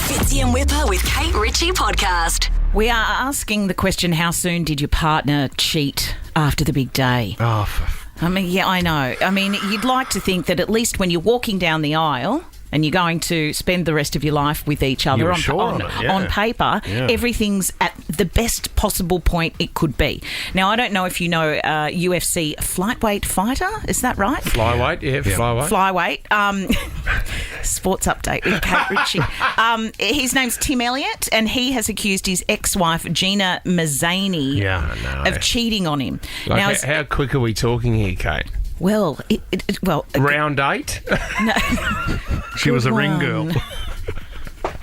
Fitzy and Whipper with Kate Ritchie podcast. We are asking the question, how soon did your partner cheat after the big day? I mean, yeah, I know. I mean, you'd like to think that at least when you're walking down the aisle and you're going to spend the rest of your life with each other on paper, everything's at the best possible point it could be. Now, I don't know if you know UFC flyweight fighter, is that right? Flyweight, flyweight. Sports update with Kate Ritchie. His name's Tim Elliott, and he has accused his ex-wife, Gina Mazzani, of cheating on him. Like, how quick are we talking here, Kate? Well, Round 8? No. She was a ring girl.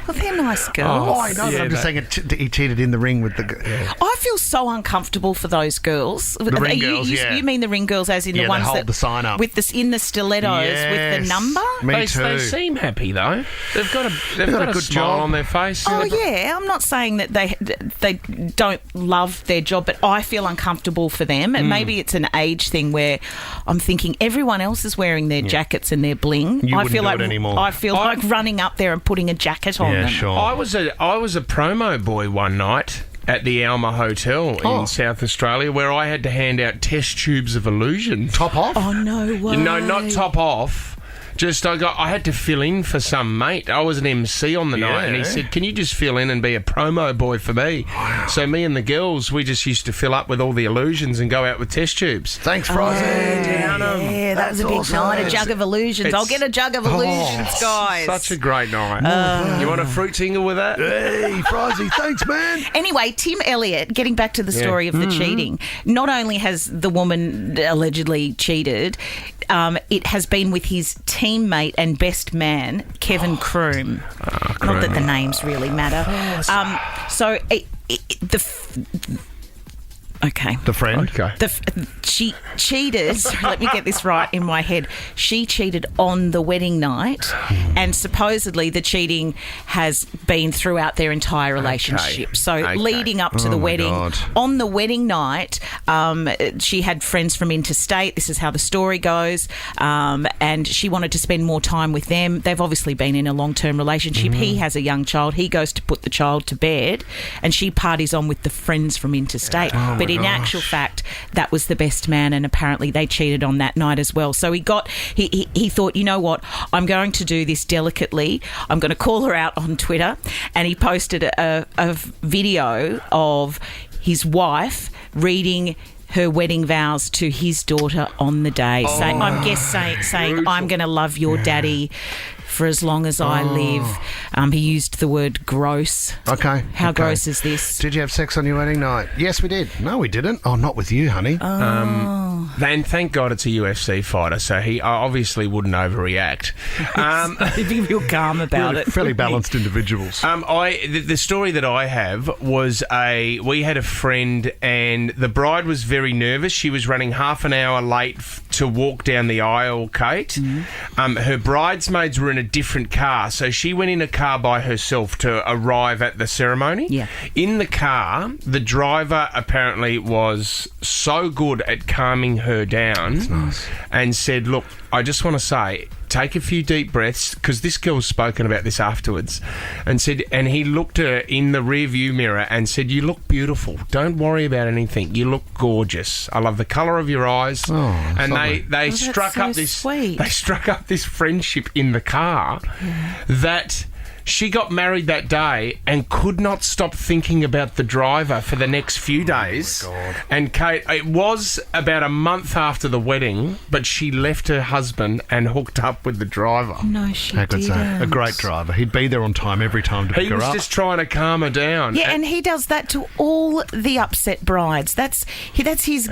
Well, they're nice girls. Oh, I know. I'm just saying he cheated in the ring with the... I feel so uncomfortable for those girls. The ring girls, You mean the ring girls as in the ones that hold that... the sign up. In the stilettos with the number? Me too. They seem happy, though. They've got a good smile on their face. Oh, yeah. I'm not saying that they don't love their job, but I feel uncomfortable for them. And maybe it's an age thing where I'm thinking everyone else is wearing their jackets and their bling. You wouldn't do it anymore. I feel like running up there and putting a jacket on them. Sure. I was a promo boy one night at the Alma Hotel in South Australia, where I had to hand out test tubes of illusion. Top off? Oh, no way. No, not top off. Just I had to fill in for some mate. I was an MC on the night, and he said, "Can you just fill in and be a promo boy for me?" Wow. So me and the girls, we just used to fill up with all the illusions and go out with test tubes. Thanks, Frizy. Yeah, that was a big night. A jug of illusions. I'll get a jug of illusions, guys. Such a great night. You want a fruit tingle with that? Hey, Frizy, thanks, man. Anyway, Tim Elliott, getting back to the story of the cheating, not only has the woman allegedly cheated, it has been with his teammate and best man, Kevin Croom. Not that the names really matter. The friend? Okay. She cheated. Let me get this right in my head. She cheated on the wedding night, and supposedly the cheating has been throughout their entire relationship. So leading up to the wedding, on the wedding night, she had friends from interstate. This is how the story goes. And she wanted to spend more time with them. They've obviously been in a long-term relationship. He has a young child. He goes to put the child to bed, and she parties on with the friends from interstate. But in actual fact, that was the best man, and apparently they cheated on that night as well. So he thought, you know what, I'm going to do this delicately. I'm going to call her out on Twitter, and he posted a video of his wife reading her wedding vows to his daughter on the day, saying, I'm going to love your daddy for as long as I live. He used the word gross. Okay. How gross is this? Did you have sex on your wedding night? Yes, we did. No, we didn't. Oh, not with you, honey. Then thank God it's a UFC fighter, so he obviously wouldn't overreact. If you feel calm about it. Fairly balanced individuals. The story that I have was we had a friend, and the bride was very nervous. She was running half an hour late to walk down the aisle, Kate. Her bridesmaids were in a different car, so she went in a car by herself to arrive at the ceremony. Yeah. In the car, the driver apparently was so good at calming her down and said, "Look, I just want to say, take a few deep breaths," because this girl's spoken about this afterwards, and he looked her in the rear view mirror and said, "You look beautiful. Don't worry about anything. You look gorgeous. I love the colour of your eyes." And they struck up this sweet. They struck up this friendship in the car that she got married that day and could not stop thinking about the driver for the next few days. Oh, my God. And Kate, it was about a month after the wedding, but she left her husband and hooked up with the driver. No, she How good's that? didn't. A great driver. He'd be there on time every time to pick He her was up. just trying to calm her down. Yeah, and he does that to all the upset brides. That's his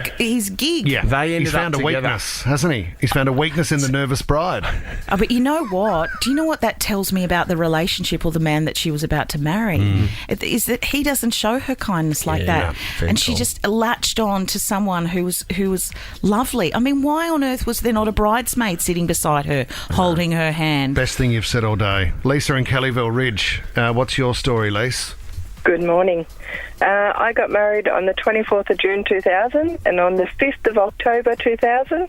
gig. Yeah, They ended he's found up a together. weakness, hasn't he? He's found a weakness in the nervous bride. Oh, but you know what? Do you know what that tells me about the relationship or the man that she was about to marry? Is that he doesn't show her kindness like that, and she just latched on to someone who was lovely. I mean, why on earth was there not a bridesmaid sitting beside her, holding her hand? Best thing you've said all day. Lisa in Kellyville Ridge. What's your story, Lisa? Good morning. I got married on the 24th of June 2000, and on the 5th of October 2000,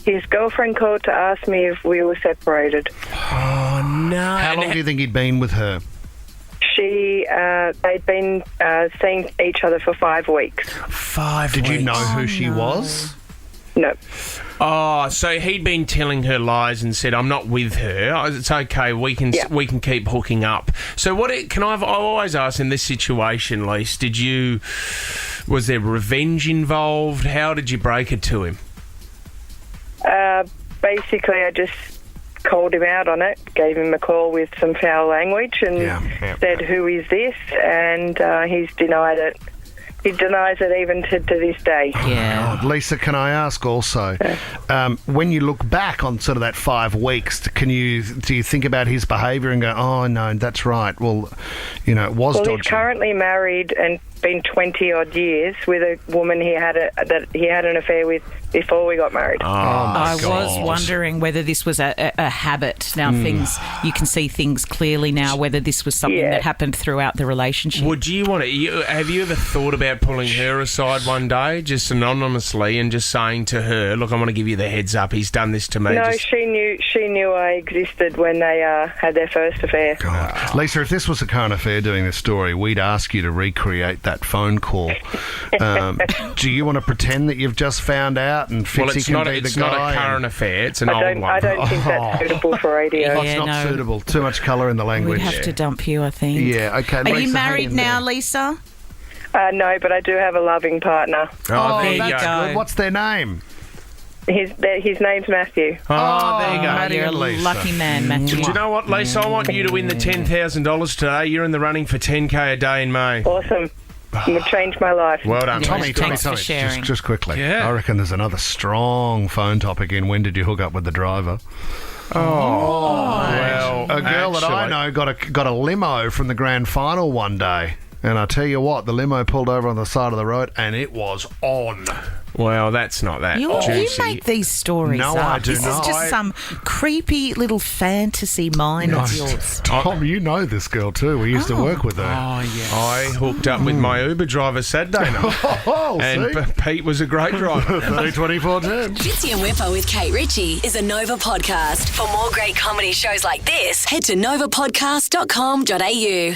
his girlfriend called to ask me if we were separated. Oh, no. How long do you think he'd been with her? They'd been seeing each other for 5 weeks. 5 Did you weeks. know who she was? No. Oh, so he'd been telling her lies and said, "I'm not with her. It's okay. We can keep hooking up." So I always ask in this situation, Lise, was there revenge involved? How did you break it to him? Basically, I just called him out on it, gave him a call with some foul language and said, "Who is this?" And he's denied it. He denies it even to this day. Yeah. God. Lisa, can I ask also, when you look back on sort of that 5 weeks, do you think about his behaviour and go, "Oh no, that's right. Well, it was dodgy." He's currently married and been 20 odd years with a woman he had an affair with before we got married. I was wondering whether this was a habit. Now you can see things clearly now, whether this was something that happened throughout the relationship. Would you want to? Have you ever thought about pulling her aside one day, just anonymously, and just saying to her, "Look, I want to give you the heads up. He's done this to me." No, she knew I existed when they had their first affair. God. Lisa, if this was a current affair doing this story, we'd ask you to recreate that phone call. Do you want to pretend that you've just found out and Fitzy Well, it's can not. be the It's guy? not a current affair. It's an old one. I don't think that's suitable for radio. It's not suitable. Too much colour in the language. We'd have to dump you, I think. Yeah, okay. Are Lisa, you hang married in now, there. Lisa? No, but I do have a loving partner. Oh, there you that's go. good. What's their name? His name's Matthew. Oh, there you go. Maddie You're a and Lisa. lucky man, Matthew. Do you know what, Lisa? I want you to win the $10,000 today. You're in the running for $10,000 a day in May. Awesome. It would change my life. Well done. Tommy, Thanks for sharing. just quickly. Yeah. I reckon there's another strong phone topic in when did you hook up with the driver? Well, A girl that I know got a limo from the grand final one day. And I tell you what, the limo pulled over on the side of the road and it was on. Well, that's not that You juicy. make these stories No, up. I do this not. is just some creepy little fantasy mind of yours. Tom, you know this girl too. We used to work with her. I hooked up with my Uber driver Saturday night. Oh, And see? Pete was a great driver. 30-24-10. Fitzy and Whipper with Kate Ritchie is a Nova podcast. For more great comedy shows like this, head to novapodcast.com.au.